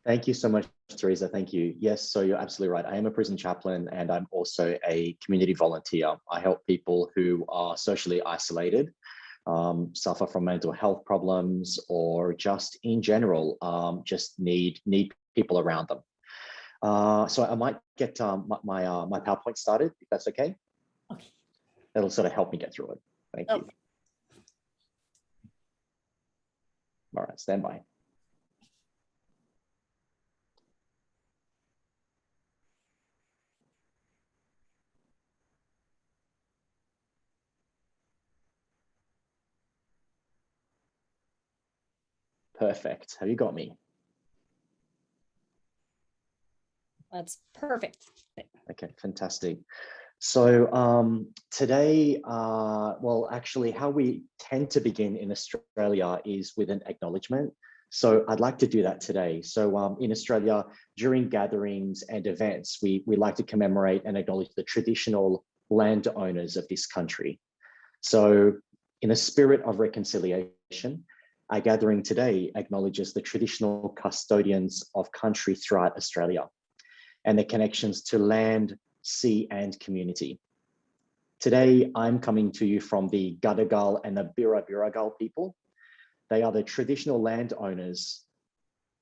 Thank you so much, Teresa. Thank you. Yes, so you're absolutely right. I am a prison chaplain and I'm also a community volunteer. I help people who are socially isolated, suffer from mental health problems, or just in general, just need people around them. So I might get my PowerPoint started, if that's okay. Okay. That'll sort of help me get through it. Thank you. All right, stand by. Perfect. Have you got me? That's perfect. Okay, fantastic. So today, well, actually, how we tend to begin in Australia is with an acknowledgement. So I'd like to do that today. So in Australia, during gatherings and events, we like to commemorate and acknowledge the traditional landowners of this country. So in the spirit of reconciliation, our gathering today acknowledges the traditional custodians of country throughout Australia and their connections to land, sea, and community. Today, I'm coming to you from the Gadigal and the Birrabirragal people. They are the traditional landowners.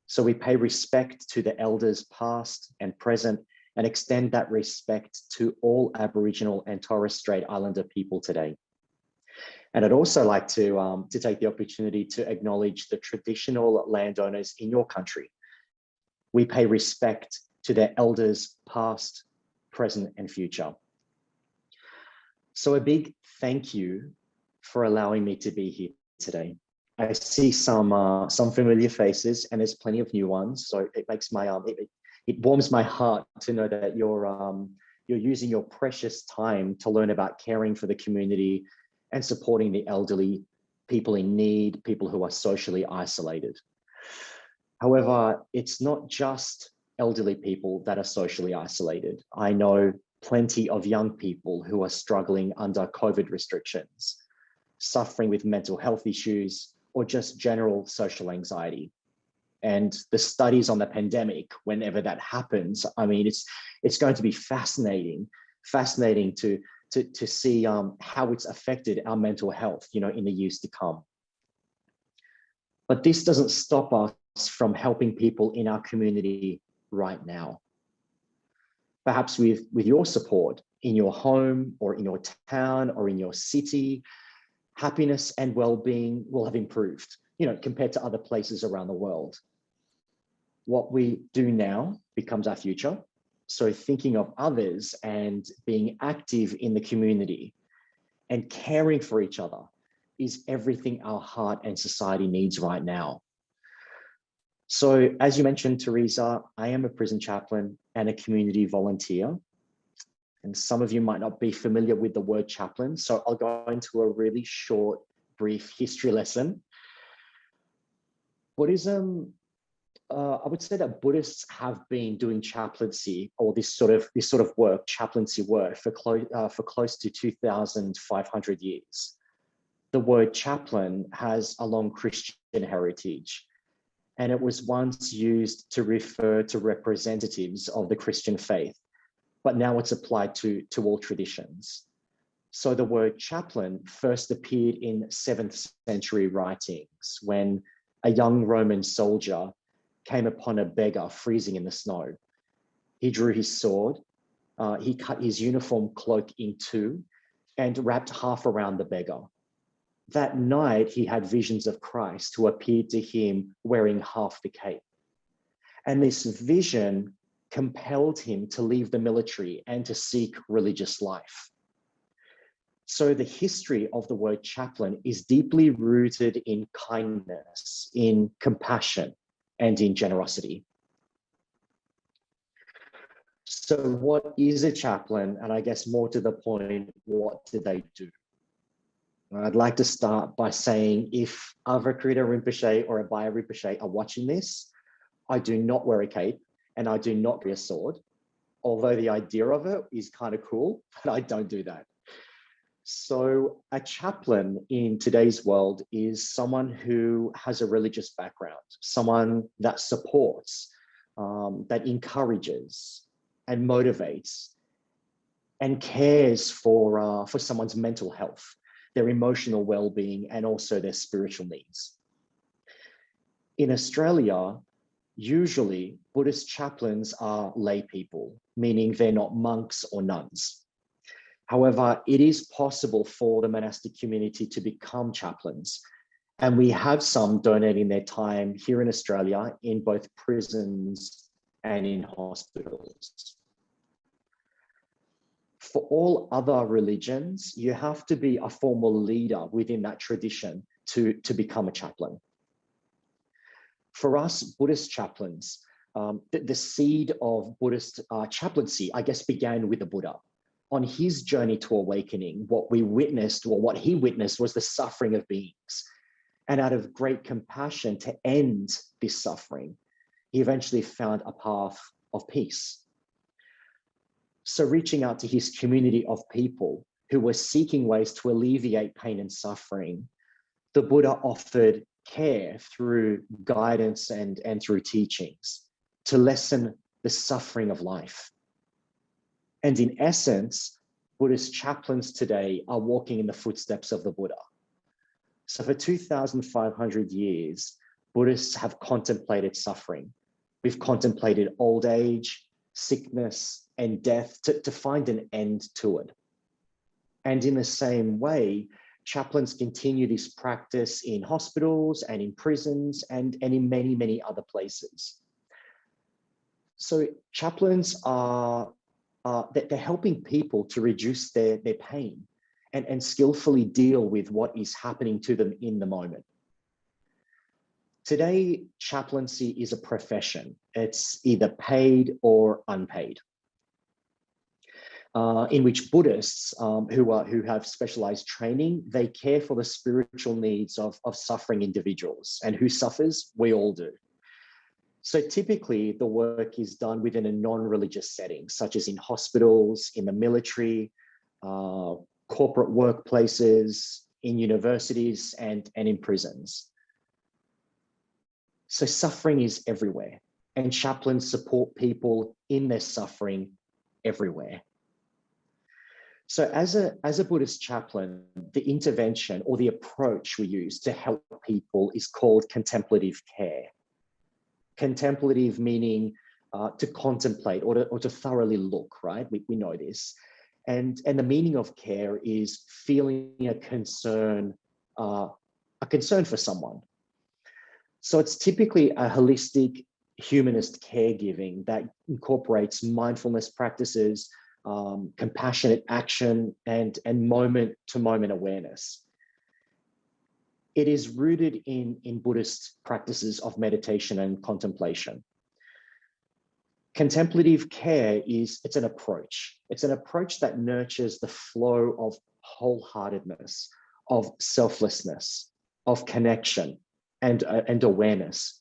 So we pay respect to the elders past and present and extend that respect to all Aboriginal and Torres Strait Islander people today. And I'd also like to take the opportunity to acknowledge the traditional landowners in your country. We pay respect to their elders past, present, and future. So a big thank you for allowing me to be here today. I see some familiar faces and there's plenty of new ones. So it makes my it warms my heart to know that you're using your precious time to learn about caring for the community and supporting the elderly, people in need, people who are socially isolated. However, it's not just elderly people that are socially isolated. I know plenty of young people who are struggling under COVID restrictions, suffering with mental health issues, or just general social anxiety. And the studies on the pandemic, whenever that happens, I mean, it's going to be fascinating to see how it's affected our mental health, you know, in the years to come. But this doesn't stop us from helping people in our community right now. Perhaps with your support in your home or in your town or in your city, happiness and well-being will have improved, you know, compared to other places around the world. What we do now becomes our future. So thinking of others and being active in the community and caring for each other is everything our heart and society needs right now. So as you mentioned, Teresa, I am a prison chaplain and a community volunteer. And some of you might not be familiar with the word chaplain. So I'll go into a really short, brief history lesson. Buddhism, I would say that Buddhists have been doing chaplaincy or this sort of work, chaplaincy work, for close to 2,500 years. The word chaplain has a long Christian heritage, and it was once used to refer to representatives of the Christian faith, but now it's applied to all traditions. So the word chaplain first appeared in 7th century writings when a young Roman soldier came upon a beggar freezing in the snow. He drew his sword, he cut his uniform cloak in two and wrapped half around the beggar. That night, he had visions of Christ who appeared to him wearing half the cape. And this vision compelled him to leave the military and to seek religious life. So the history of the word chaplain is deeply rooted in kindness, in compassion, and in generosity. So what is a chaplain? And I guess more to the point, what do they do? I'd like to start by saying if Avikrita Rinpoche or Abaya Rinpoche are watching this, I do not wear a cape and I do not carry a sword, although the idea of it is kind of cool, but I don't do that. So a chaplain in today's world is someone who has a religious background, someone that supports that encourages and motivates and cares for someone's mental health, their emotional well-being, and also their spiritual needs. In Australia, usually Buddhist chaplains are lay people, meaning they're not monks or nuns. However, it is possible for the monastic community to become chaplains, and we have some donating their time here in Australia in both prisons and in hospitals. For all other religions, you have to be a formal leader within that tradition to become a chaplain. For us Buddhist chaplains, the seed of Buddhist chaplaincy, I guess, began with the Buddha. On his journey to awakening, what he witnessed was the suffering of beings. And out of great compassion to end this suffering, he eventually found a path of peace. So reaching out to his community of people who were seeking ways to alleviate pain and suffering, the Buddha offered care through guidance and through teachings to lessen the suffering of life. And in essence, Buddhist chaplains today are walking in the footsteps of the Buddha. So for 2,500 years, Buddhists have contemplated suffering. We've contemplated old age, sickness, and death to find an end to it. And in the same way, chaplains continue this practice in hospitals and in prisons and in many, many other places. So chaplains they're helping people to reduce their pain and skillfully deal with what is happening to them in the moment. Today, chaplaincy is a profession. It's either paid or unpaid, in which Buddhists who have specialized training, they care for the spiritual needs of suffering individuals. And who suffers? We all do. So typically the work is done within a non-religious setting, such as in hospitals, in the military, corporate workplaces, in universities, and in prisons. So suffering is everywhere, and chaplains support people in their suffering everywhere. So as a Buddhist chaplain, the intervention or the approach we use to help people is called contemplative care. Contemplative meaning to contemplate or to thoroughly look, right? We know this. And the meaning of care is feeling a concern for someone. So it's typically a holistic humanist caregiving that incorporates mindfulness practices, compassionate action, and moment-to-moment awareness. It is rooted in Buddhist practices of meditation and contemplation. Contemplative care it's an approach. It's an approach that nurtures the flow of wholeheartedness, of selflessness, of connection, and awareness.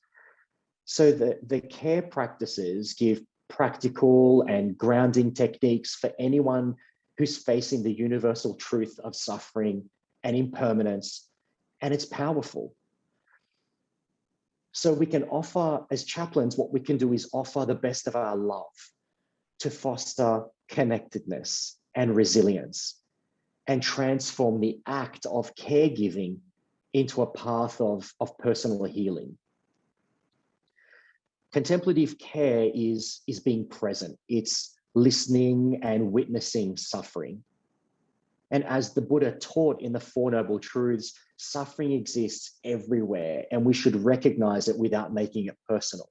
So the care practices give practical and grounding techniques for anyone who's facing the universal truth of suffering and impermanence, and it's powerful. So we can offer, as chaplains, what we can do is offer the best of our love to foster connectedness and resilience and transform the act of caregiving into a path of personal healing. Contemplative care is being present. It's listening and witnessing suffering. And as the Buddha taught in the Four Noble Truths, suffering exists everywhere, and we should recognize it without making it personal.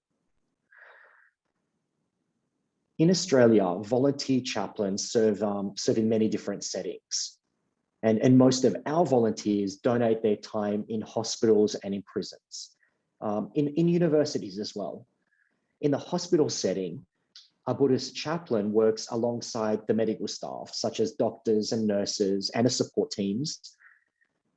In Australia, volunteer chaplains serve in many different settings. And most of our volunteers donate their time in hospitals and in prisons, in universities as well. In the hospital setting, a Buddhist chaplain works alongside the medical staff, such as doctors and nurses and the support teams,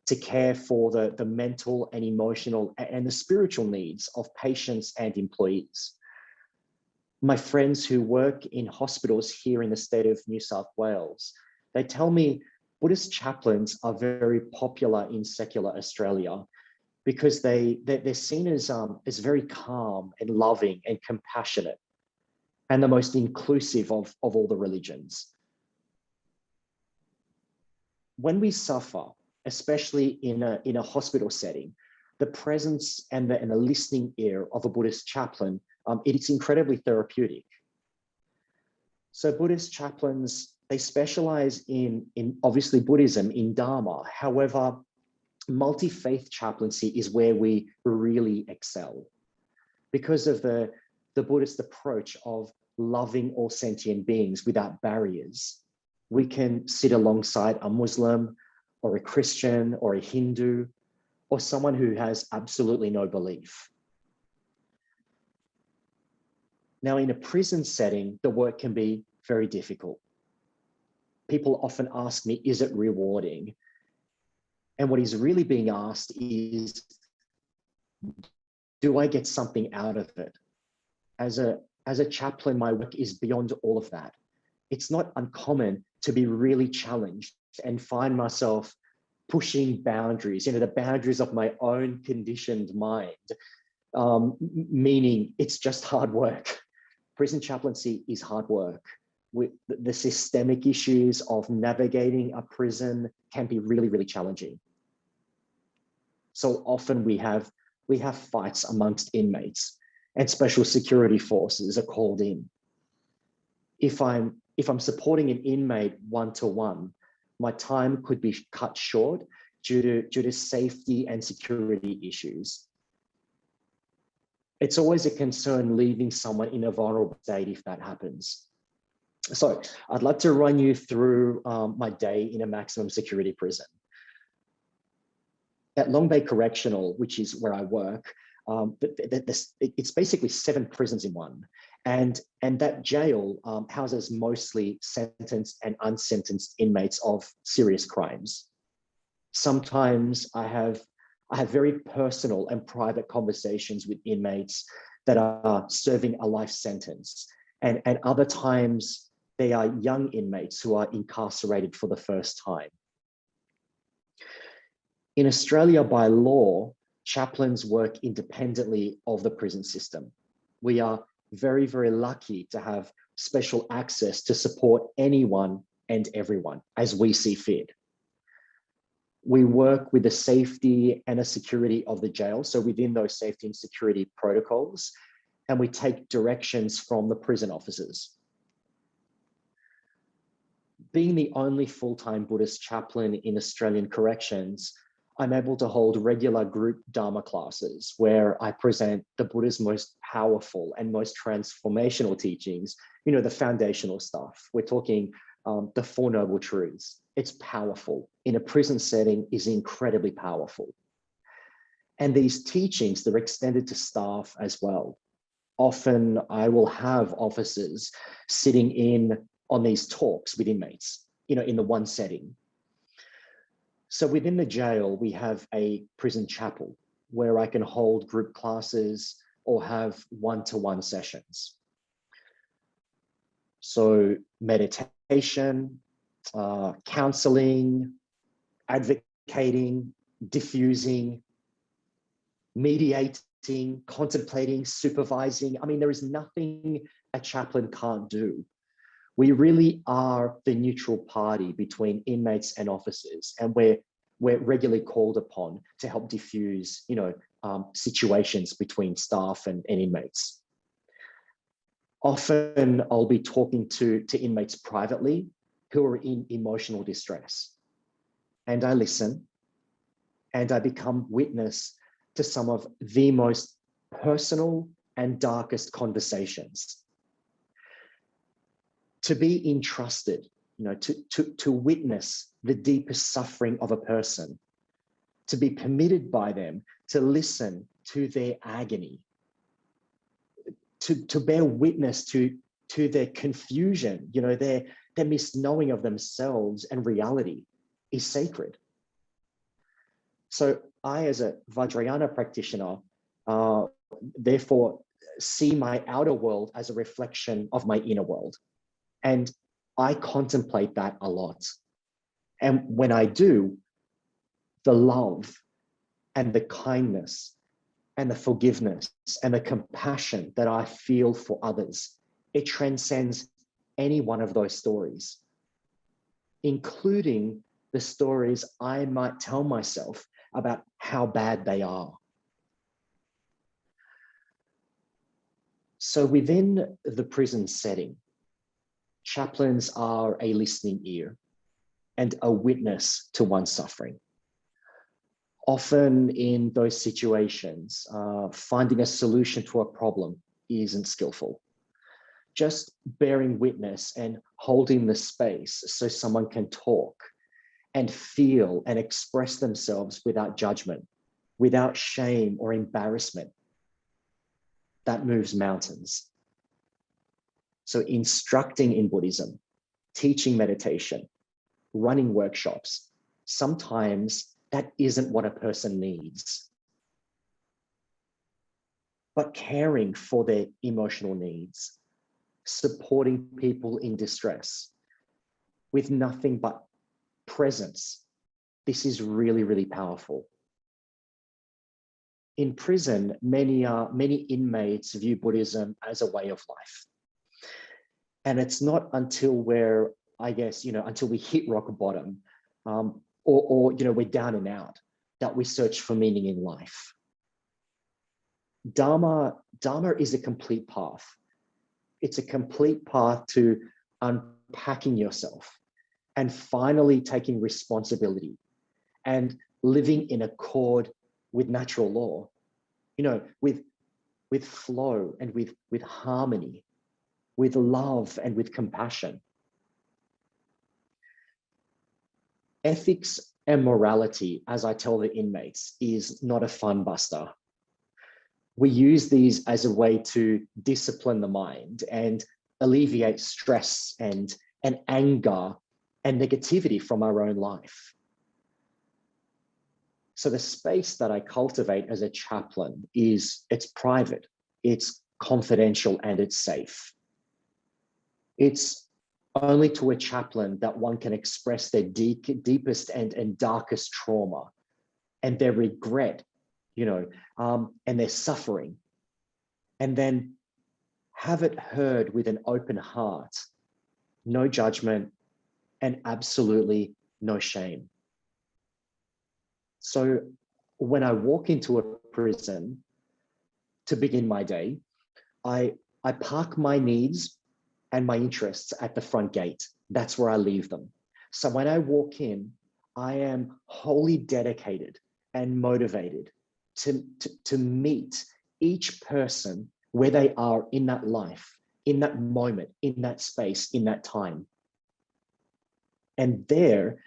to care for the mental and emotional and the spiritual needs of patients and employees. My friends who work in hospitals here in the state of New South Wales, they tell me Buddhist chaplains are very popular in secular Australia because they're seen as very calm and loving and compassionate. and the most inclusive of all the religions. When we suffer, especially in a hospital setting, the presence and the listening ear of a Buddhist chaplain, it's incredibly therapeutic. So Buddhist chaplains, they specialize in obviously Buddhism, in Dharma. However, multi-faith chaplaincy is where we really excel because of the Buddhist approach of loving all sentient beings without barriers. We can sit alongside a Muslim or a Christian or a Hindu or someone who has absolutely no belief. Now, in a prison setting, the work can be very difficult. People often ask me, is it rewarding? And what is really being asked is, do I get something out of it? As a chaplain, my work is beyond all of that. It's not uncommon to be really challenged and find myself pushing boundaries, the boundaries of my own conditioned mind, meaning it's just hard work. Prison chaplaincy is hard work. The systemic issues of navigating a prison can be really, really challenging. So often we have fights amongst inmates, and special security forces are called in. If I'm supporting an inmate one-to-one, my time could be cut short due to safety and security issues. It's always a concern leaving someone in a vulnerable state if that happens. So I'd like to run you through my day in a maximum security prison. At Long Bay Correctional, which is where I work, it's basically 7 prisons in one. And that jail houses mostly sentenced and unsentenced inmates of serious crimes. Sometimes I have very personal and private conversations with inmates that are serving a life sentence. And other times they are young inmates who are incarcerated for the first time. In Australia, by law, chaplains work independently of the prison system. We are very, very lucky to have special access to support anyone and everyone as we see fit. We work with the safety and the security of the jail, so within those safety and security protocols, and we take directions from the prison officers. Being the only full-time Buddhist chaplain in Australian corrections, I'm able to hold regular group Dharma classes where I present the Buddha's most powerful and most transformational teachings, the foundational stuff. We're talking the Four Noble Truths. It's powerful. In a prison setting is incredibly powerful. And these teachings, they're extended to staff as well. Often I will have officers sitting in on these talks with inmates, in the one setting. So within the jail, we have a prison chapel where I can hold group classes or have one-to-one sessions. So meditation, counseling, advocating, diffusing, mediating, contemplating, supervising. There is nothing a chaplain can't do. We really are the neutral party between inmates and officers, and we're regularly called upon to help diffuse, situations between staff and inmates. Often I'll be talking to inmates privately who are in emotional distress, and I listen, and I become witness to some of the most personal and darkest conversations. To be entrusted, to witness the deepest suffering of a person, to be permitted by them to listen to their agony, to bear witness to their confusion, their misknowing of themselves and reality is sacred. So I, as a Vajrayana practitioner, therefore see my outer world as a reflection of my inner world. And I contemplate that a lot. And when I do, the love and the kindness and the forgiveness and the compassion that I feel for others It transcends any one of those stories, including the stories I might tell myself about how bad they are. So within the prison setting, chaplains are a listening ear and a witness to one's suffering. Often in those situations, finding a solution to a problem isn't skillful. Just bearing witness and holding the space so someone can talk and feel and express themselves without judgment, without shame or embarrassment, that moves mountains. So instructing in Buddhism, teaching meditation, running workshops, sometimes that isn't what a person needs. But caring for their emotional needs, supporting people in distress with nothing but presence, this is really, really powerful. In prison, many inmates view Buddhism as a way of life. And it's not until we're, I guess, until we hit rock bottom, or we're down and out, that we search for meaning in life. Dharma is a complete path. It's a complete path to unpacking yourself and finally taking responsibility and living in accord with natural law, with flow and with harmony, with love and with compassion. Ethics and morality, as I tell the inmates, is not a fun buster. We use these as a way to discipline the mind and alleviate stress and anger and negativity from our own life. So the space that I cultivate as a chaplain it's private, it's confidential, and it's safe. It's only to a chaplain that one can express their deepest and darkest trauma and their regret, and their suffering, and then have it heard with an open heart, no judgment, and absolutely no shame. So when I walk into a prison to begin my day, I park my needs and my interests at the front gate. That's where I leave them. So when I walk in, I am wholly dedicated and motivated to meet each person where they are in that life, in that moment, in that space, in that time. And there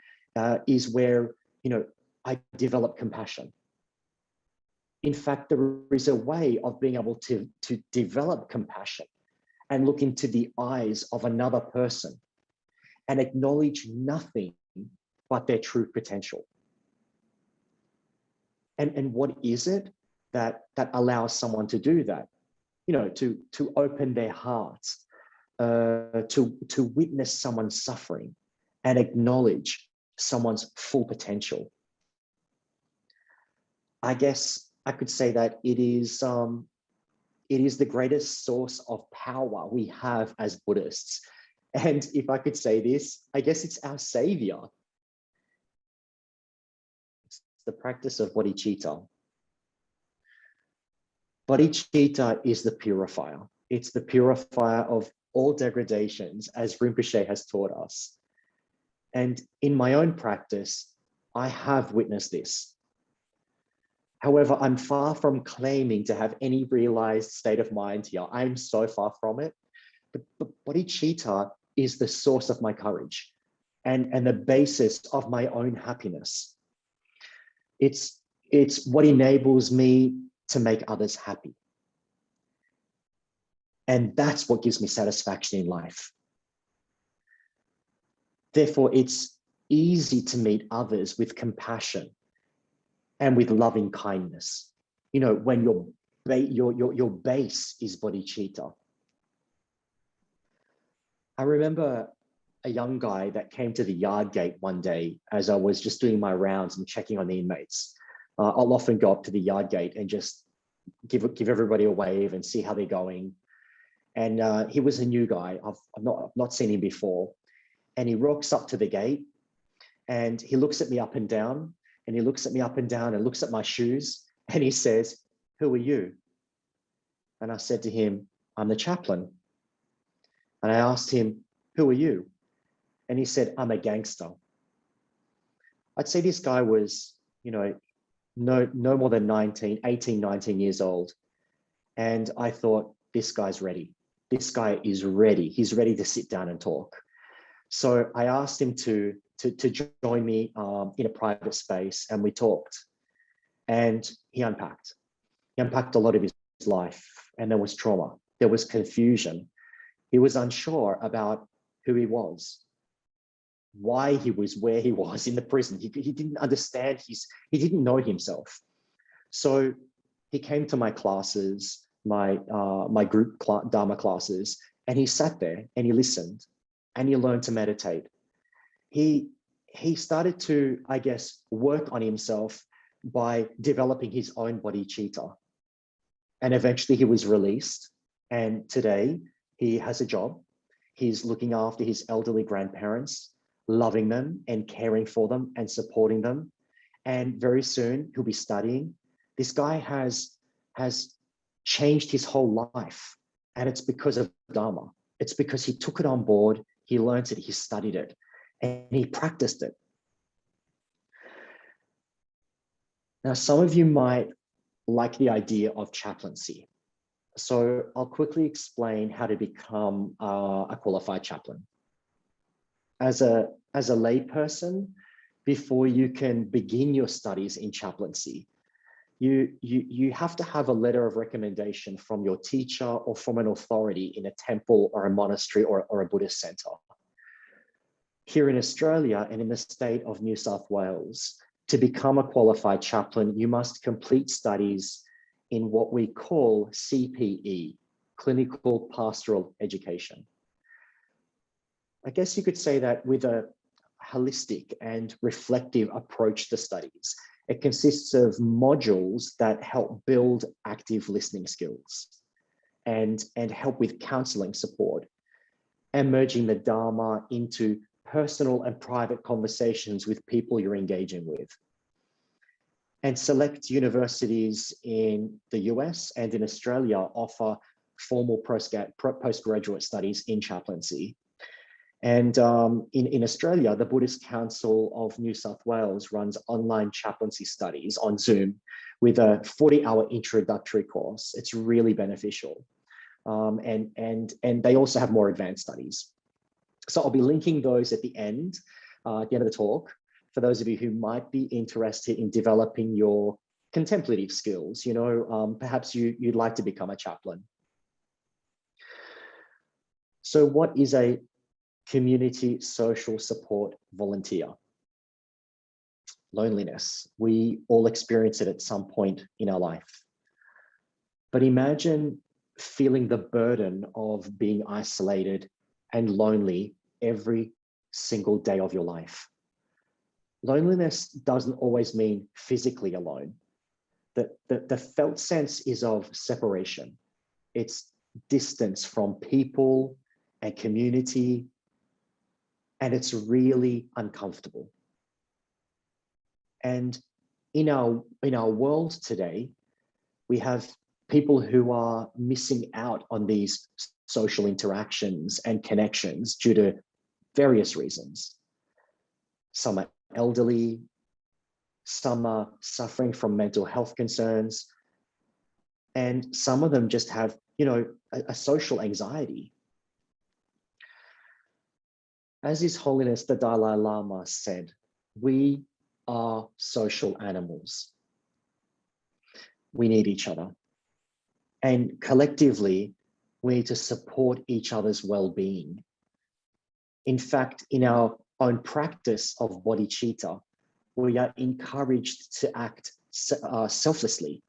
is where, I develop compassion. In fact, there is a way of being able to develop compassion and look into the eyes of another person and acknowledge nothing but their true potential. And what is it that allows someone to do that? To open their hearts, to witness someone's suffering and acknowledge someone's full potential. I guess I could say that it is the greatest source of power we have as Buddhists. And if I could say this, I guess it's our savior. It's the practice of bodhicitta. Bodhicitta is the purifier. It's the purifier of all degradations, as Rinpoche has taught us. And in my own practice, I have witnessed this. However, I'm far from claiming to have any realized state of mind here. I'm so far from it. But bodhicitta is the source of my courage and the basis of my own happiness. It's what enables me to make others happy. And that's what gives me satisfaction in life. Therefore, it's easy to meet others with compassion and with loving kindness, when your base is bodhicitta. I remember a young guy that came to the yard gate one day as I was just doing my rounds and checking on the inmates. I'll often go up to the yard gate and just give everybody a wave and see how they're going. And he was a new guy. I've not seen him before. And he rocks up to the gate and he looks at me up and down, and he looks at me up and down and looks at my shoes, and he says, "Who are you?" And I said to him, "I'm the chaplain." And I asked him, "Who are you?" And he said, "I'm a gangster." I'd say this guy was, no more than 18, 19 years old. And I thought, this guy's ready. This guy is ready. He's ready to sit down and talk. So I asked him to join me in a private space, and we talked. And he unpacked. He unpacked a lot of his life, and there was trauma. There was confusion. He was unsure about who he was, why he was where he was in the prison. He didn't understand, he didn't know himself. So he came to my classes, my group Dharma classes, and he sat there and he listened and he learned to meditate. He started to, I guess, work on himself by developing his own bodhicitta. And eventually he was released. And today he has a job. He's looking after his elderly grandparents, loving them and caring for them and supporting them. And very soon he'll be studying. This guy has changed his whole life. And it's because of Dharma. It's because he took it on board, he learned it, he studied it, and he practiced it. Now, some of you might like the idea of chaplaincy. So I'll quickly explain how to become a qualified chaplain. As a layperson, before you can begin your studies in chaplaincy, you have to have a letter of recommendation from your teacher or from an authority in a temple or a monastery or a Buddhist center. Here in Australia and in the state of New South Wales, to become a qualified chaplain, you must complete studies in what we call CPE, Clinical Pastoral Education. I guess you could say that with a holistic and reflective approach to studies. It consists of modules that help build active listening skills and help with counseling support, and merging the Dharma into personal and private conversations with people you're engaging with. And select universities in the US and in Australia offer formal postgraduate studies in chaplaincy. And in Australia, the Buddhist Council of New South Wales runs online chaplaincy studies on Zoom with a 40-hour introductory course. It's really beneficial. And they also have more advanced studies. So I'll be linking those at the end of the talk, for those of you who might be interested in developing your contemplative skills. Perhaps you'd like to become a chaplain. So what is a community social support volunteer? Loneliness. We all experience it at some point in our life. But imagine feeling the burden of being isolated and lonely every single day of your life. Loneliness doesn't always mean physically alone. The felt sense is of separation. It's distance from people and community, and it's really uncomfortable. And in our world today, we have people who are missing out on these social interactions and connections due to various reasons. Some are elderly, some are suffering from mental health concerns, and some of them just have, a social anxiety. As His Holiness the Dalai Lama said, we are social animals. We need each other. And collectively, we need to support each other's well-being. In fact, in our own practice of bodhicitta, we are encouraged to act selflessly,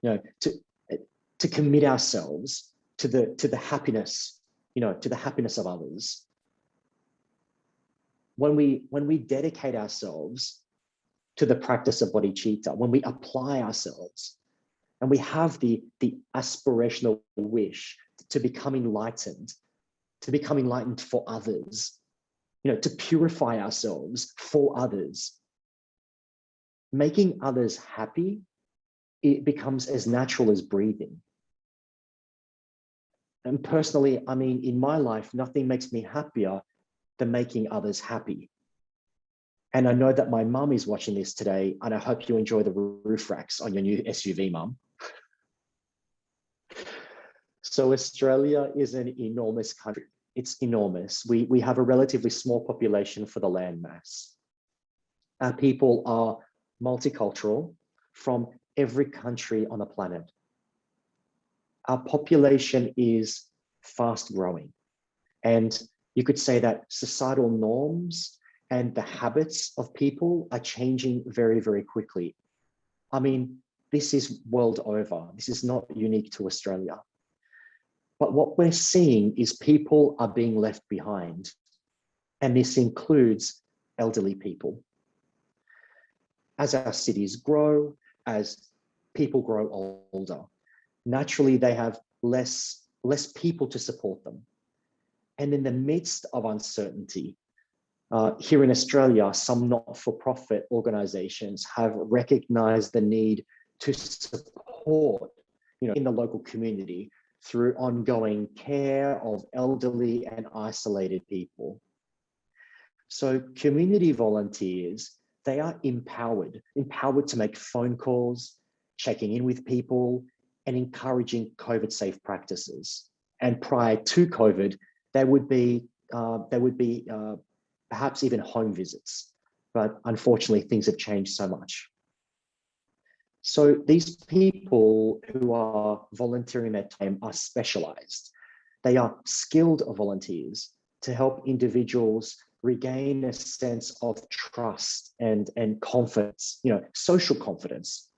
to commit ourselves to the happiness, to the happiness of others. When we dedicate ourselves to the practice of bodhicitta, when we apply ourselves And we have the aspirational wish to become enlightened for others, to purify ourselves for others. Making others happy, it becomes as natural as breathing. And personally, I mean, in my life, nothing makes me happier than making others happy. And I know that my mum is watching this today, and I hope you enjoy the roof racks on your new SUV, Mum. So Australia is an enormous country. It's enormous. We have a relatively small population for the landmass. Our people are multicultural from every country on the planet. Our population is fast growing. And you could say that societal norms and the habits of people are changing very, very quickly. I mean, this is world over. This is not unique to Australia. But what we're seeing is people are being left behind. And this includes elderly people. As our cities grow, as people grow older, naturally they have less people to support them. And in the midst of uncertainty, here in Australia, some not-for-profit organizations have recognized the need to support, in the local community through ongoing care of elderly and isolated people. So community volunteers, they are empowered to make phone calls, checking in with people, and encouraging COVID-safe practices. And prior to COVID, there would be perhaps even home visits, but unfortunately things have changed so much. So these people who are volunteering their time are specialized. They are skilled volunteers to help individuals regain a sense of trust and confidence, social confidence.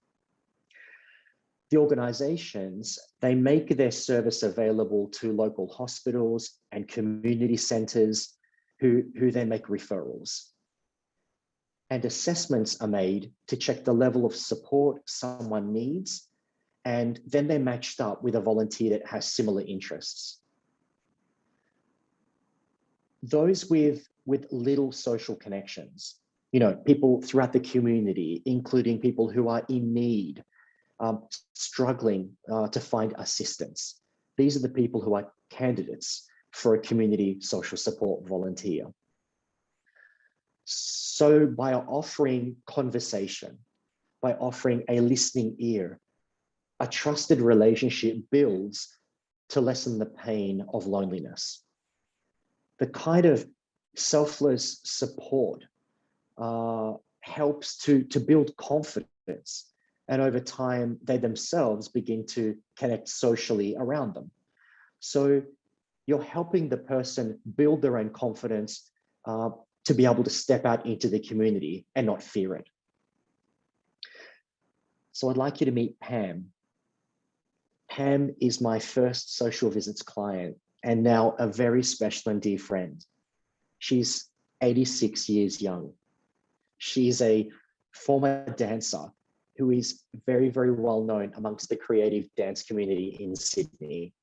The organizations, they make their service available to local hospitals and community centers who then make referrals. And assessments are made to check the level of support someone needs, and then they're matched up with a volunteer that has similar interests. Those with little social connections, people throughout the community, including people who are in need, struggling to find assistance. These are the people who are candidates for a community social support volunteer. So by offering conversation, by offering a listening ear, a trusted relationship builds to lessen the pain of loneliness. The kind of selfless support helps to build confidence. And over time, they themselves begin to connect socially around them. So you're helping the person build their own confidence to be able to step out into the community and not fear it. So I'd like you to meet Pam. Pam is my first social visits client and now a very special and dear friend. She's 86 years young. She's a former dancer who is very, very well known amongst the creative dance community in Sydney.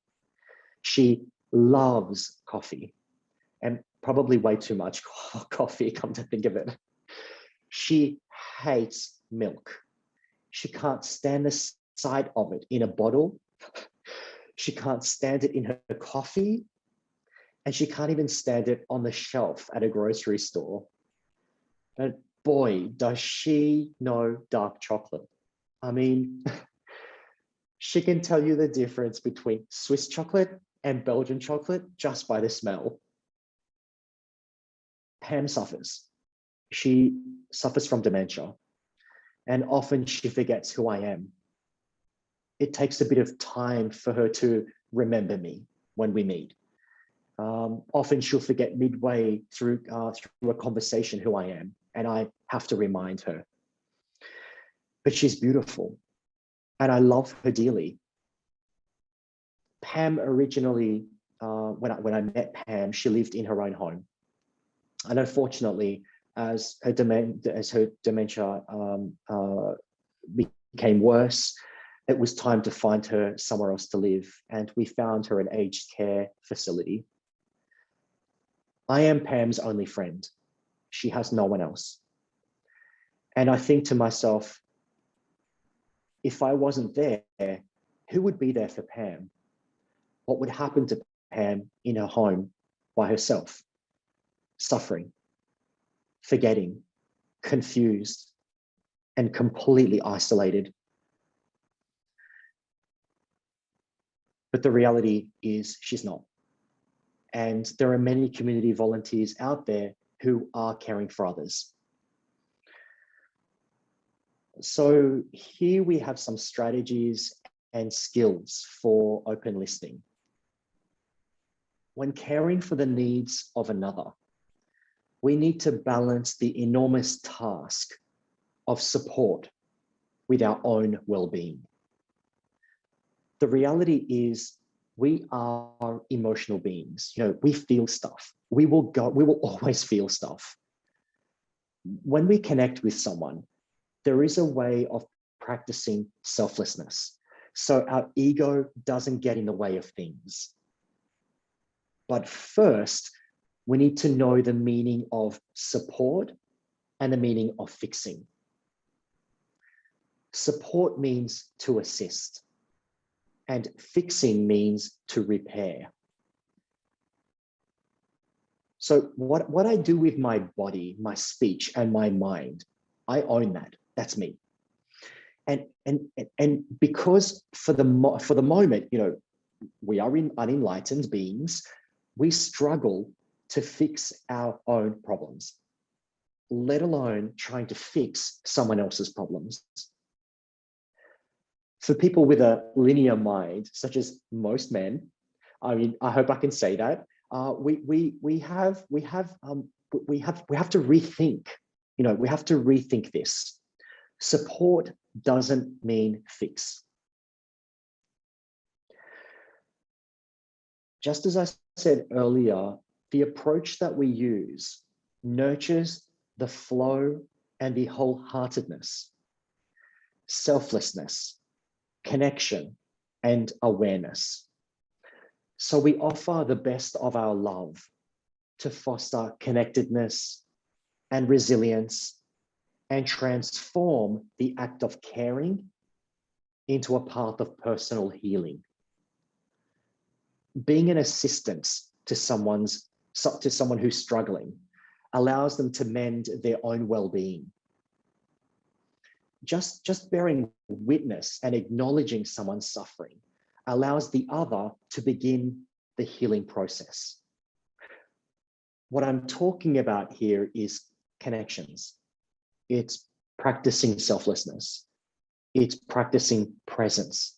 She loves coffee, and probably way too much coffee, come to think of it. She hates milk. She can't stand the sight of it in a bottle. She can't stand it in her coffee. And she can't even stand it on the shelf at a grocery store. And boy, does she know dark chocolate. I mean, she can tell you the difference between Swiss chocolate and Belgian chocolate just by the smell. Pam suffers. She suffers from dementia, and often she forgets who I am. It takes a bit of time for her to remember me when we meet. Often she'll forget midway through a conversation who I am, and I have to remind her. But she's beautiful, and I love her dearly. Pam originally, when I met Pam, she lived in her own home. And unfortunately, as her dementia became worse, it was time to find her somewhere else to live, and we found her an aged care facility. I am Pam's only friend. She has no one else. And I think to myself, if I wasn't there, who would be there for Pam? What would happen to Pam in her home by herself? Suffering, forgetting, confused, and completely isolated. But the reality is she's not. And there are many community volunteers out there who are caring for others. So here we have some strategies and skills for open listening. When caring for the needs of another, we need to balance the enormous task of support with our own well-being. The reality is we are emotional beings. You know, we feel stuff. We will always feel stuff. When we connect with someone, there is a way of practicing selflessness, so our ego doesn't get in the way of things. But first, we need to know the meaning of support and the meaning of fixing. Support means to assist, and fixing means to repair. So what I do with my body, my speech, and my mind, I own that. That's me. And because for the moment, you know, we are unenlightened beings, we struggle to fix our own problems, let alone trying to fix someone else's problems. For people with a linear mind, such as most men, I mean, I hope I can say that, we have to rethink. You know, we have to rethink this. Support doesn't mean fix. Just as I said earlier, the approach that we use nurtures the flow and the wholeheartedness, selflessness, connection, and awareness. So we offer the best of our love to foster connectedness and resilience and transform the act of caring into a path of personal healing. Being an assistance to someone who's struggling allows them to mend their own well-being. Just bearing witness and acknowledging someone's suffering allows the other to begin the healing process. What I'm talking about here is connections. It's practicing selflessness. It's practicing presence.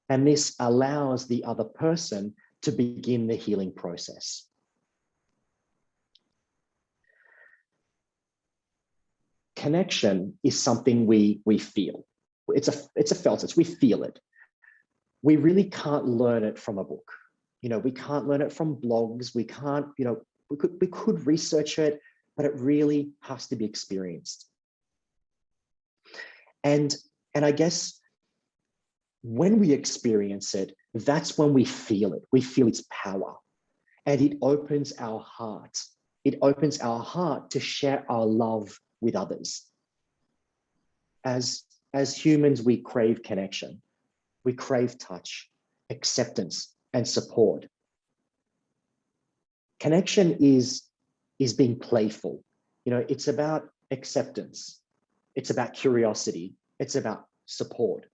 And this allows the other person to begin the healing process. Connection is something we feel. It's a felt sense. We feel it. We really can't learn it from a book. You know, we can't learn it from blogs. We can't, you know, we could research it, but it really has to be experienced. And I guess when we experience it, that's when we feel it. We feel its power, and it opens our heart. It opens our heart to share our love with others. As humans, we crave connection. We crave touch, acceptance, and support. Connection is being playful. You know, it's about acceptance. It's about curiosity. It's about support.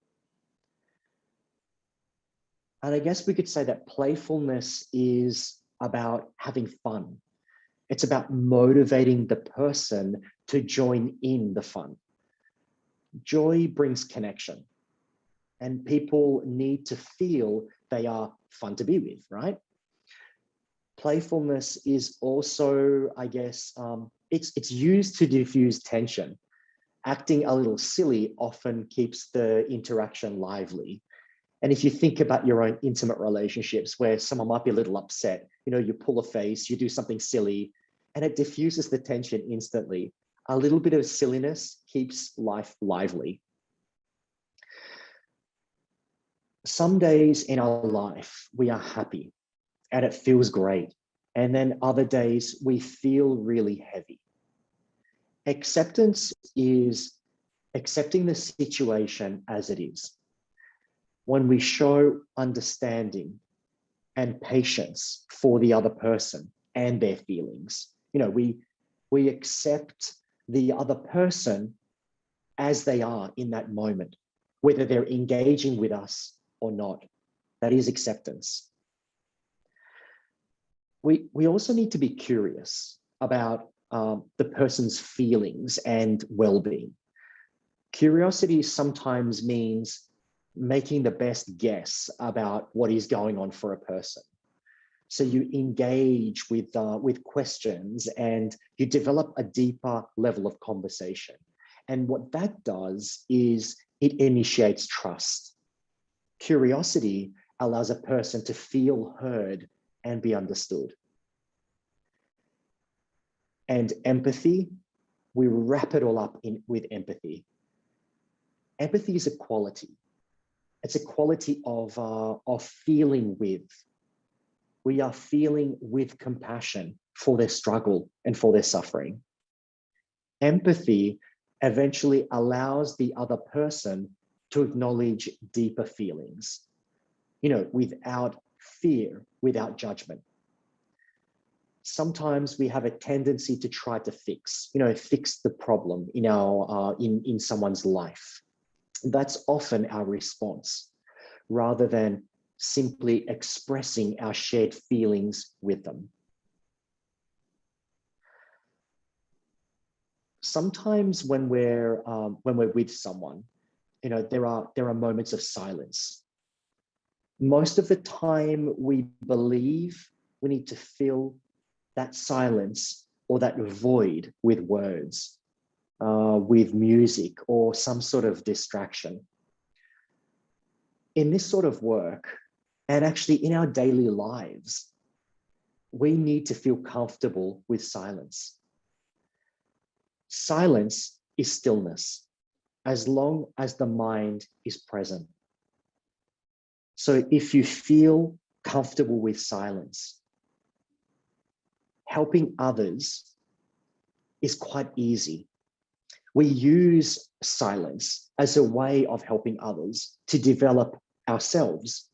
And I guess we could say that playfulness is about having fun. It's about motivating the person to join in the fun. Joy brings connection, and people need to feel they are fun to be with, right? Playfulness is also, I guess, it's used to diffuse tension. Acting a little silly often keeps the interaction lively. And if you think about your own intimate relationships where someone might be a little upset, you know, you pull a face, you do something silly, and it diffuses the tension instantly. A little bit of silliness keeps life lively. Some days in our life, we are happy and it feels great. And then other days we feel really heavy. Acceptance is accepting the situation as it is. When we show understanding and patience for the other person and their feelings, we accept the other person as they are in that moment, whether they're engaging with us or not. That is acceptance. We also need to be curious about the person's feelings and well-being. Curiosity sometimes means making the best guess about what is going on for a person. So you engage with questions and you develop a deeper level of conversation. And what that does is it initiates trust. Curiosity allows a person to feel heard and be understood. And empathy, we wrap it all up with empathy. Empathy is a quality. It's a quality of feeling with. We are feeling with compassion for their struggle and for their suffering. Empathy eventually allows the other person to acknowledge deeper feelings, without fear, without judgment. Sometimes we have a tendency to try to fix the problem in someone's life. That's often our response, rather than simply expressing our shared feelings with them. Sometimes when we're with someone, there are moments of silence. Most of the time, we believe we need to fill that silence or that void with words, with music or some sort of distraction. In this sort of work, and actually in our daily lives, we need to feel comfortable with silence. Silence is stillness, as long as the mind is present. So if you feel comfortable with silence, helping others is quite easy. We use silence as a way of helping others to develop ourselves.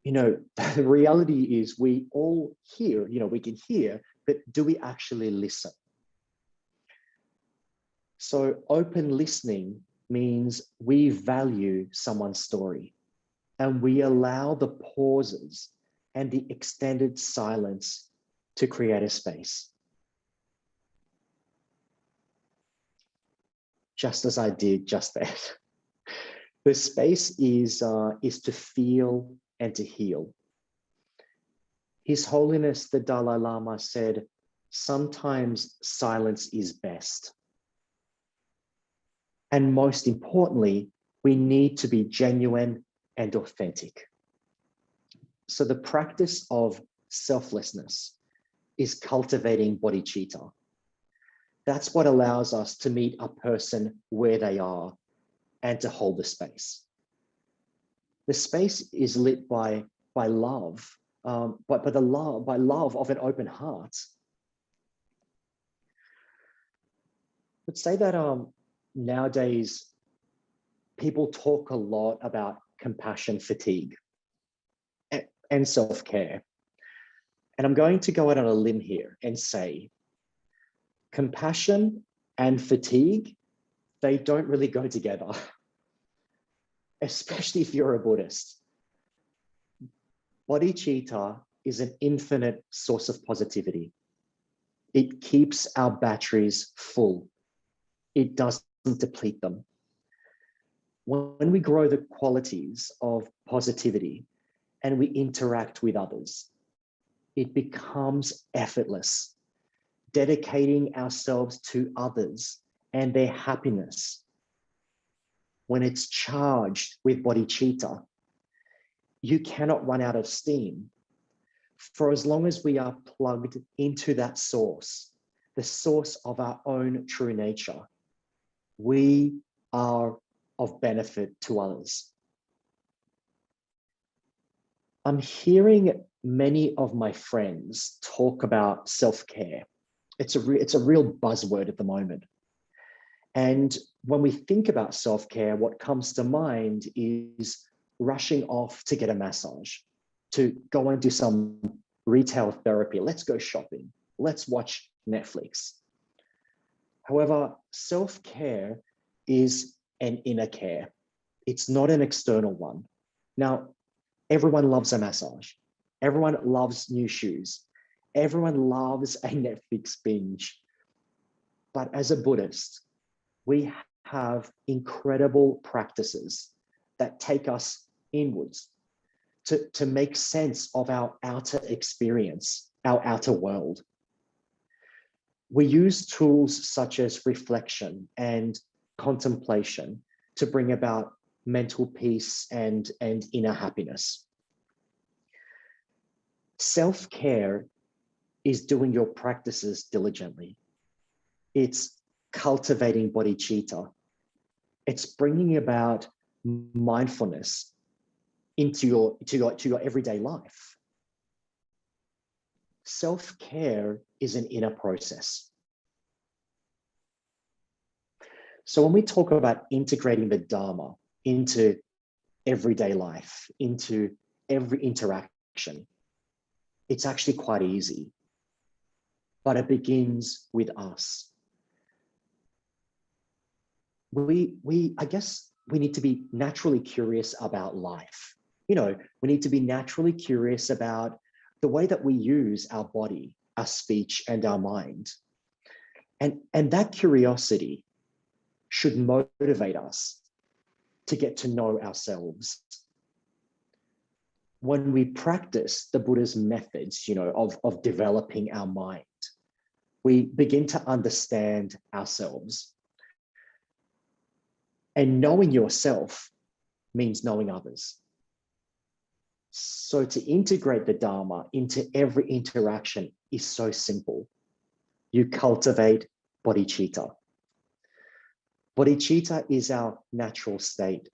The reality is we all hear, we can hear, but do we actually listen? So open listening means we value someone's story and we allow the pauses and the extended silence to create a space. Just as I did just that. The space is to feel and to heal. His Holiness the Dalai Lama said, sometimes silence is best. And most importantly, we need to be genuine and authentic. So the practice of selflessness is cultivating bodhicitta. That's what allows us to meet a person where they are and to hold the space. The space is lit by love, by love of an open heart. Let's say that nowadays people talk a lot about compassion fatigue and self-care. And I'm going to go out on a limb here and say compassion and fatigue, they don't really go together, especially if you're a Buddhist. Bodhicitta is an infinite source of positivity. It keeps our batteries full. It doesn't deplete them. When we grow the qualities of positivity and we interact with others, it becomes effortless, dedicating ourselves to others and their happiness. When it's charged with bodhicitta, you cannot run out of steam. For as long as we are plugged into that source, the source of our own true nature, we are of benefit to others. I'm hearing many of my friends talk about self-care. It's a real buzzword at the moment. And when we think about self-care, what comes to mind is rushing off to get a massage, to go and do some retail therapy. Let's go shopping. Let's watch Netflix. However, self-care is an inner care. It's not an external one. Now, everyone loves a massage. Everyone loves new shoes. Everyone loves a Netflix binge. But as a Buddhist, we have incredible practices that take us inwards to make sense of our outer experience, our outer world. We use tools such as reflection and contemplation to bring about mental peace and inner happiness. Self-care is doing your practices diligently. It's cultivating bodhicitta. It's bringing about mindfulness into your everyday life. Self-care is an inner process. So when we talk about integrating the Dharma into everyday life, into every interaction, it's actually quite easy, but it begins with us. I guess we need to be naturally curious about life. We need to be naturally curious about the way that we use our body, our speech, and our mind. And that curiosity should motivate us to get to know ourselves. When we practice the Buddha's methods, of developing our mind, we begin to understand ourselves. And knowing yourself means knowing others. So to integrate the Dharma into every interaction is so simple. You cultivate bodhicitta. Bodhicitta is our natural state.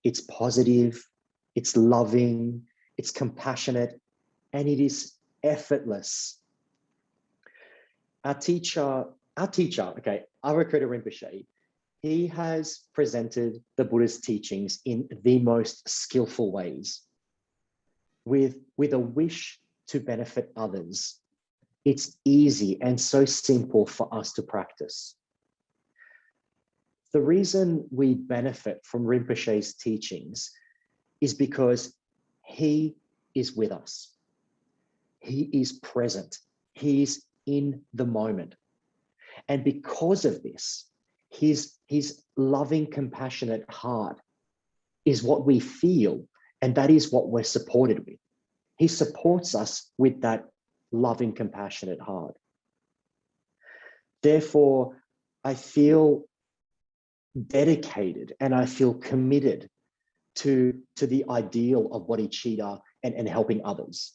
It's positive, it's loving, it's compassionate, and it is effortless. Our teacher, Avikrita Rinpoche, he has presented the Buddha's teachings in the most skillful ways, with a wish to benefit others. It's easy and so simple for us to practice. The reason we benefit from Rinpoche's teachings is because he is with us. He is present. He's in the moment. And because of this, his loving, compassionate heart is what we feel, and that is what we're supported with. He supports us with that loving, compassionate heart. Therefore, I feel dedicated and I feel committed to the ideal of bodhicitta and helping others.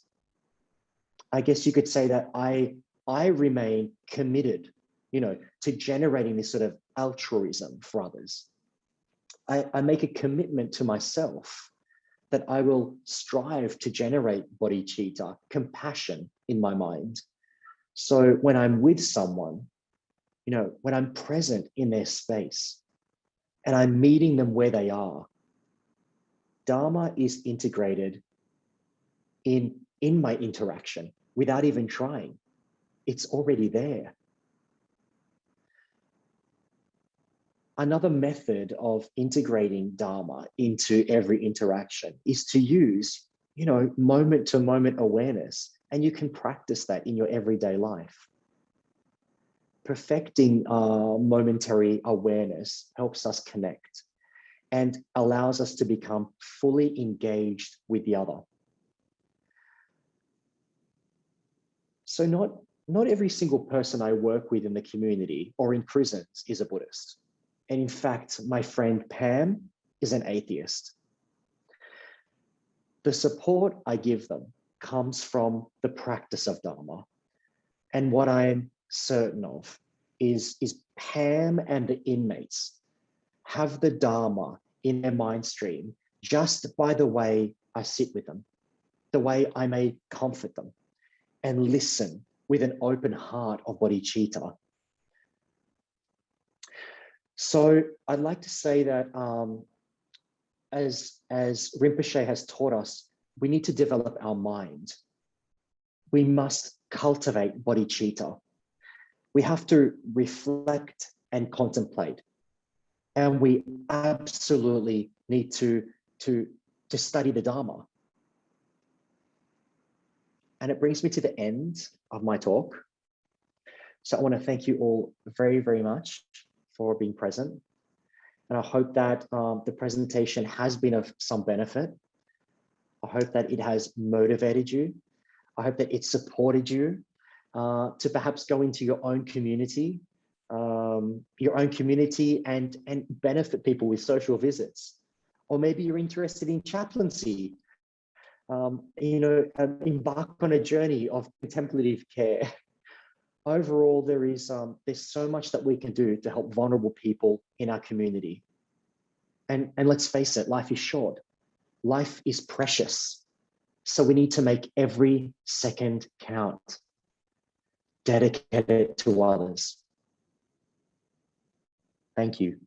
I guess you could say that I remain committed, to generating this sort of altruism for others. I make a commitment to myself that I will strive to generate bodhicitta, compassion in my mind. So when I'm with someone, when I'm present in their space and I'm meeting them where they are, Dharma is integrated in my interaction without even trying. It's already there. Another method of integrating Dharma into every interaction is to use, moment-to-moment awareness, and you can practice that in your everyday life. Perfecting momentary awareness helps us connect and allows us to become fully engaged with the other. So not every single person I work with in the community or in prisons is a Buddhist. And in fact, my friend Pam is an atheist. The support I give them comes from the practice of Dharma. And what I'm certain of is Pam and the inmates have the Dharma in their mind stream just by the way I sit with them. the way I may comfort them and listen with an open heart of bodhicitta. So I'd like to say that as Rinpoche has taught us, we need to develop our mind. We must cultivate bodhicitta. We have to reflect and contemplate. And we absolutely need to study the Dharma. And it brings me to the end of my talk. So I want to thank you all very, very much for being present. And I hope that the presentation has been of some benefit. I hope that it has motivated you. I hope that it supported you to perhaps go into your own community and benefit people with social visits. Or maybe you're interested in chaplaincy, embark on a journey of contemplative care. Overall, there's so much that we can do to help vulnerable people in our community. And let's face it, life is short. Life is precious. So we need to make every second count, dedicate it to others. Thank you.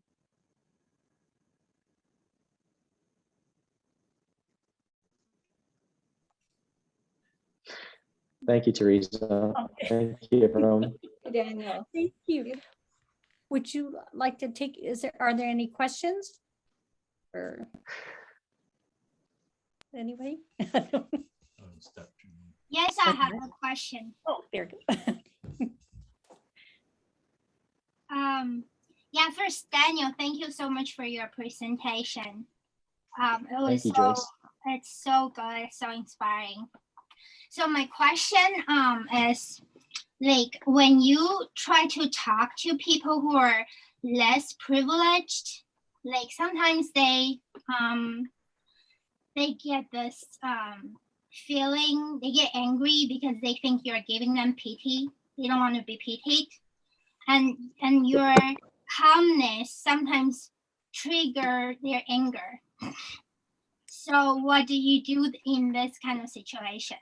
Thank you, Teresa. Okay. Thank you, everyone. Daniel, thank you. Would you like to take, are there any questions? Or anybody? Yes, I have a question. Oh, there you go. Yeah, first, Daniel, thank you so much for your presentation. It was Thank you, Joyce. it's so good, so inspiring. So my question is, like, when you try to talk to people who are less privileged, like sometimes they get this feeling, they get angry because they think you're giving them pity. They don't want to be pitied, and your calmness sometimes trigger their anger. So what do you do in this kind of situation?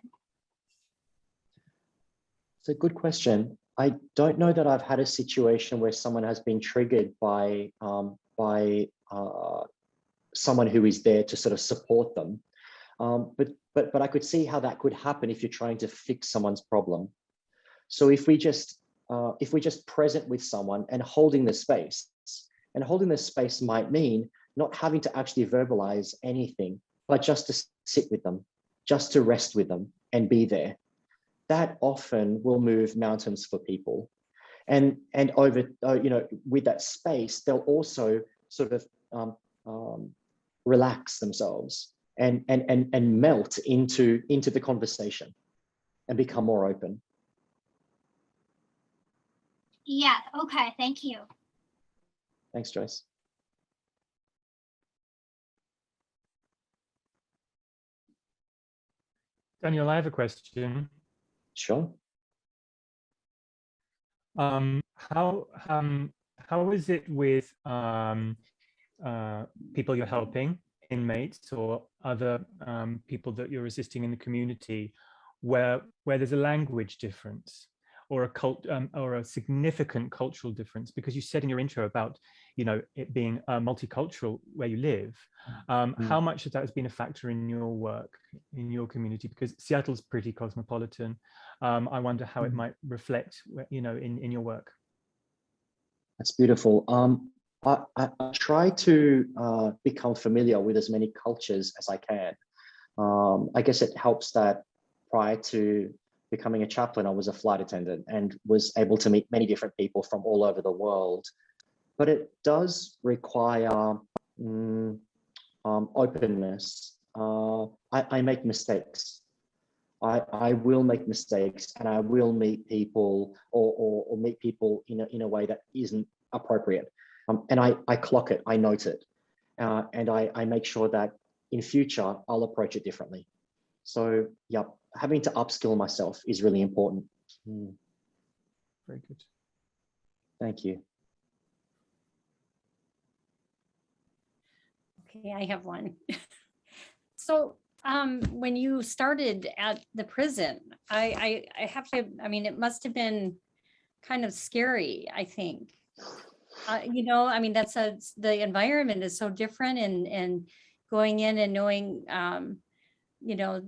It's a good question. I don't know that I've had a situation where someone has been triggered by someone who is there to sort of support them. But I could see how that could happen if you're trying to fix someone's problem. So if we just present with someone and holding the space, and holding the space might mean not having to actually verbalize anything, but just to sit with them, just to rest with them and be there. That often will move mountains for people. And over, with that space, they'll also sort of relax themselves and melt into the conversation and become more open. Yeah, okay, thank you. Thanks, Joyce. Daniel, I have a question. Sure. How is it with people you're helping, inmates or other people that you're assisting in the community, where there's a language difference or a significant cultural difference? Because you said in your intro about it being multicultural where you live. How much of that has been a factor in your work, in your community? Because Seattle's pretty cosmopolitan. I wonder how it might reflect, in your work. That's beautiful. I try to become familiar with as many cultures as I can. I guess it helps that prior to becoming a chaplain, I was a flight attendant and was able to meet many different people from all over the world. But it does require openness. I make mistakes. I will make mistakes, and I will meet people or meet people in a way that isn't appropriate. And I clock it, I note it, and I make sure that in future I'll approach it differently. So yeah, having to upskill myself is really important. Very good. Thank you. Okay, I have one. So When you started at the prison, I have to, I mean, it must have been kind of scary, I think. You know, I mean, the environment is so different, and going in and knowing, you know,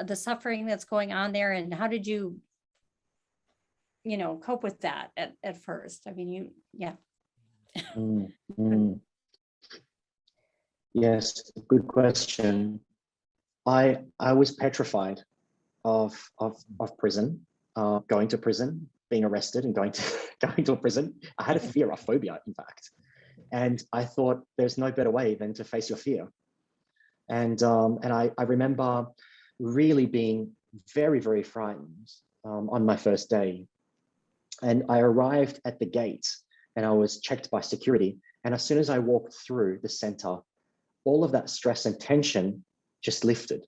the suffering that's going on there, and how did you, you know, cope with that at first? I mean, yeah. Mm, mm. Yes, good question. I was petrified of prison, going to prison, being arrested, and going to a prison. I had a fear, a phobia, in fact, and I thought there's no better way than to face your fear. And I remember really being very, very frightened on my first day. And I arrived at the gate and I was checked by security. And as soon as I walked through the center, all of that stress and tension just lifted.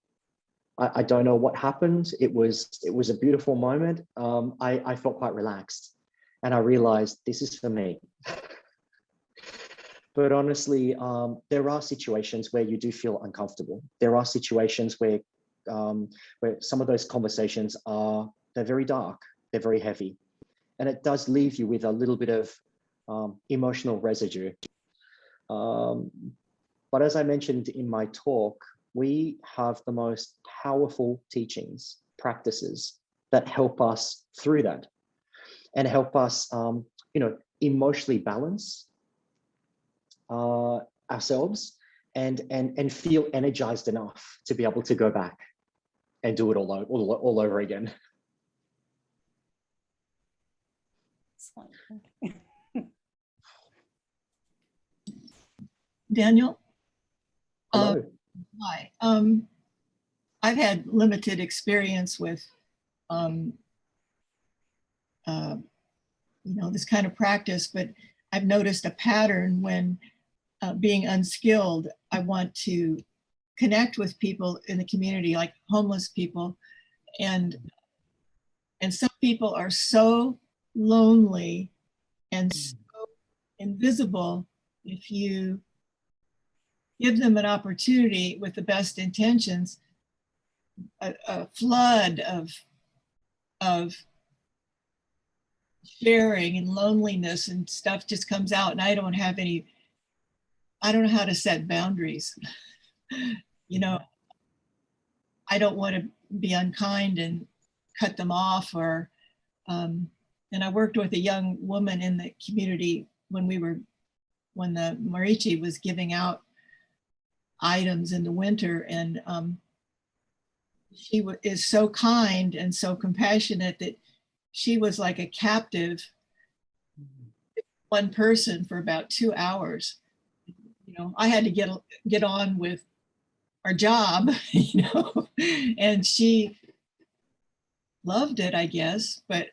I don't know what happened. It was a beautiful moment. I felt quite relaxed, and I realized this is for me. But honestly, there are situations where you do feel uncomfortable. There are situations where some of those conversations they're very dark, they're very heavy, and it does leave you with a little bit of emotional residue. But as I mentioned in my talk, we have the most powerful teachings, practices that help us through that and help us, you know, emotionally balance ourselves and feel energized enough to be able to go back and do it all over again. Daniel? Hello. Hi. I've had limited experience with, you know, this kind of practice, but I've noticed a pattern when being unskilled, I want to connect with people in the community, like homeless people, and some people are so lonely and so invisible. If you give them an opportunity with the best intentions, a flood of sharing and loneliness and stuff just comes out, and I don't know how to set boundaries. You know, I don't want to be unkind and cut them off, or and I worked with a young woman in the community when the Marici was giving out items in the winter, and she is so kind and so compassionate that she was like a captive, one person for about 2 hours. You know, I had to get on with our job, you know, and she loved it, I guess, but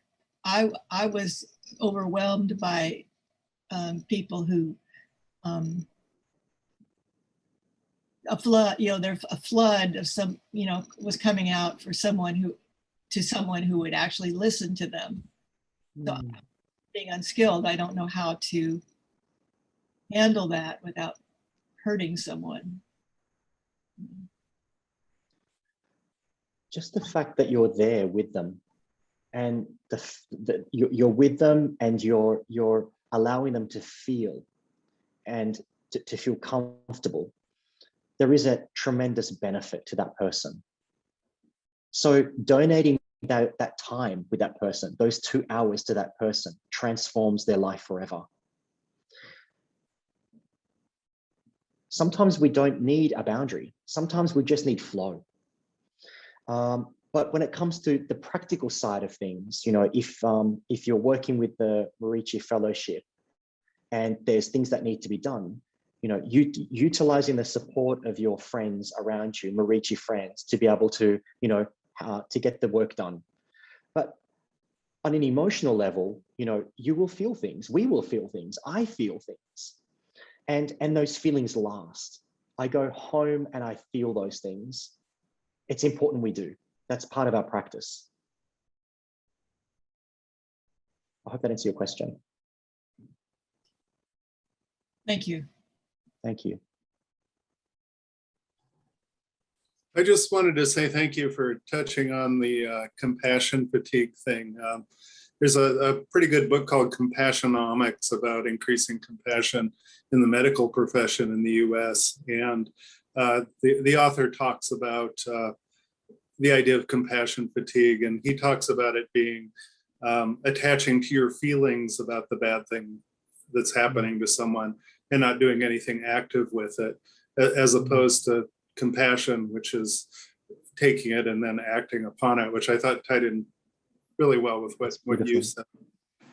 I was overwhelmed by people who a flood, you know, there's a flood of some, you know, was coming out for someone who would actually listen to them. So being unskilled, I don't know how to handle that without hurting someone. Just the fact that you're there with them, and you're with them, and you're allowing them to feel and to feel comfortable, there is a tremendous benefit to that person. So donating that time with that person, those 2 hours to that person, transforms their life forever. Sometimes we don't need a boundary. Sometimes we just need flow. But when it comes to the practical side of things, you know, if you're working with the Marici Fellowship and there's things that need to be done, you know, utilizing the support of your friends around you, Marici friends, to be able to, you know, to get the work done. But on an emotional level, you know, you will feel things, we will feel things, I feel things, and those feelings last. I go home and I feel those things. It's important we do. That's part of our practice. I hope that answers your question. Thank you. Thank you. I just wanted to say thank you for touching on the compassion fatigue thing. There's a pretty good book called Compassionomics about increasing compassion in the medical profession in the US. And the author talks about the idea of compassion fatigue, and he talks about it being attaching to your feelings about the bad thing that's happening to someone and not doing anything active with it, as opposed to compassion, which is taking it and then acting upon it, which I thought tied in really well with what you said.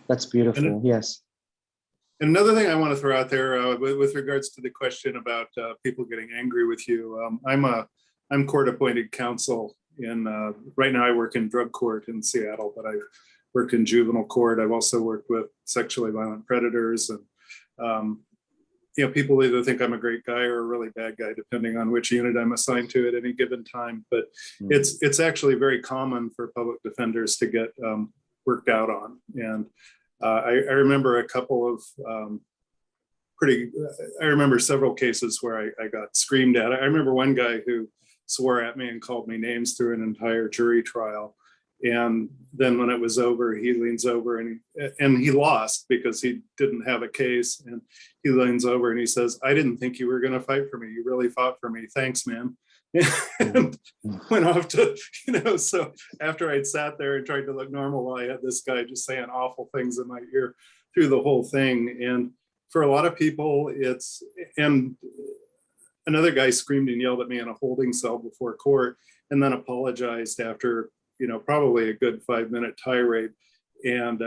That's beautiful. Yes. And another thing I want to throw out there with regards to the question about people getting angry with you, I'm court-appointed counsel in. Right now, I work in drug court in Seattle, but I've worked in juvenile court. I've also worked with sexually violent predators, and people either think I'm a great guy or a really bad guy, depending on which unit I'm assigned to at any given time. But it's actually very common for public defenders to get worked out on. And I remember a couple of I remember several cases where I got screamed at. I remember one guy who swore at me and called me names through an entire jury trial. And then when it was over, he leans over and he lost because he didn't have a case. And he leans over and he says, "I didn't think you were going to fight for me. You really fought for me. Thanks, man." And went off to, so after I'd sat there and tried to look normal, I had this guy just saying awful things in my ear through the whole thing. And for a lot of people, and another guy screamed and yelled at me in a holding cell before court and then apologized after probably a good 5-minute tirade, and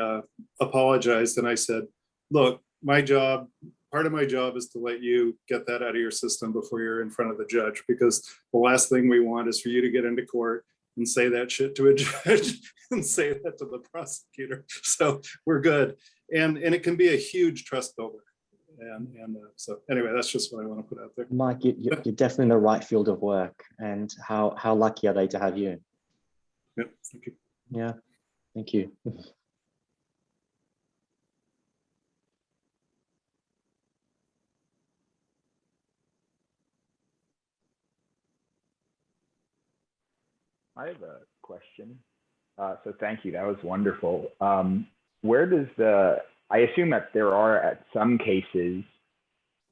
apologized. And I said, "Look, part of my job is to let you get that out of your system before you're in front of the judge, because the last thing we want is for you to get into court and say that shit to a judge and say that to the prosecutor. So we're good." And it can be a huge trust builder. And so anyway, that's just what I want to put out there. Mike, you're definitely in the right field of work, and how lucky are they to have you? Yeah, thank you. Yeah, thank you. I have a question. So thank you. That was wonderful. Where does I assume that there are at some cases,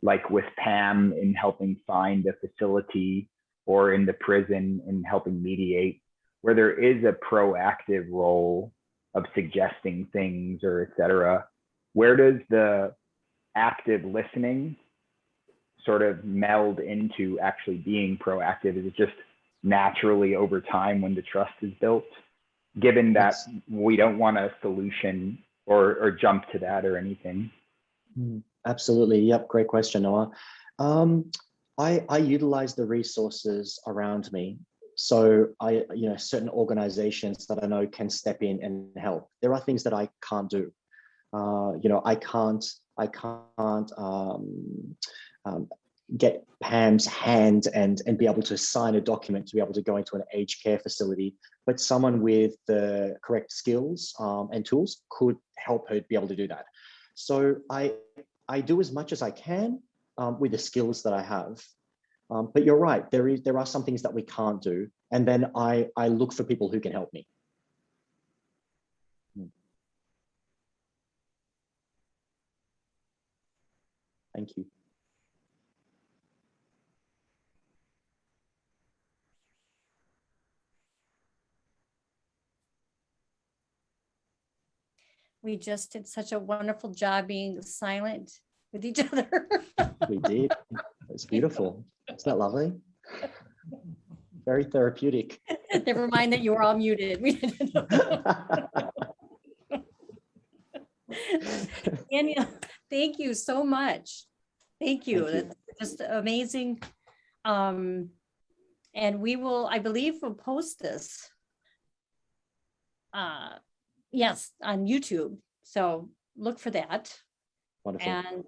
like with Pam in helping find a facility or in the prison in helping mediate, where there is a proactive role of suggesting things or et cetera. Where does the active listening sort of meld into actually being proactive? Is it just naturally over time when the trust is built, given that we don't want a solution or jump to that or anything? Absolutely. Yep. Great question, Noah. I utilize the resources around me. So certain organizations that I know can step in and help. There are things that I can't do. I can't get Pam's hand and be able to sign a document to be able to go into an aged care facility, but someone with the correct skills and tools could help her be able to do that. So I do as much as I can with the skills that I have. But you're right, there are some things that we can't do. And then I look for people who can help me. Thank you. We just did such a wonderful job being silent with each other. We did. It's beautiful. Isn't that lovely? Very therapeutic. Never mind that you were all muted. We didn't know. Daniel, thank you so much. Thank you. That's just amazing. And we will, I believe we'll post this. Yes, on YouTube. So look for that. Wonderful. And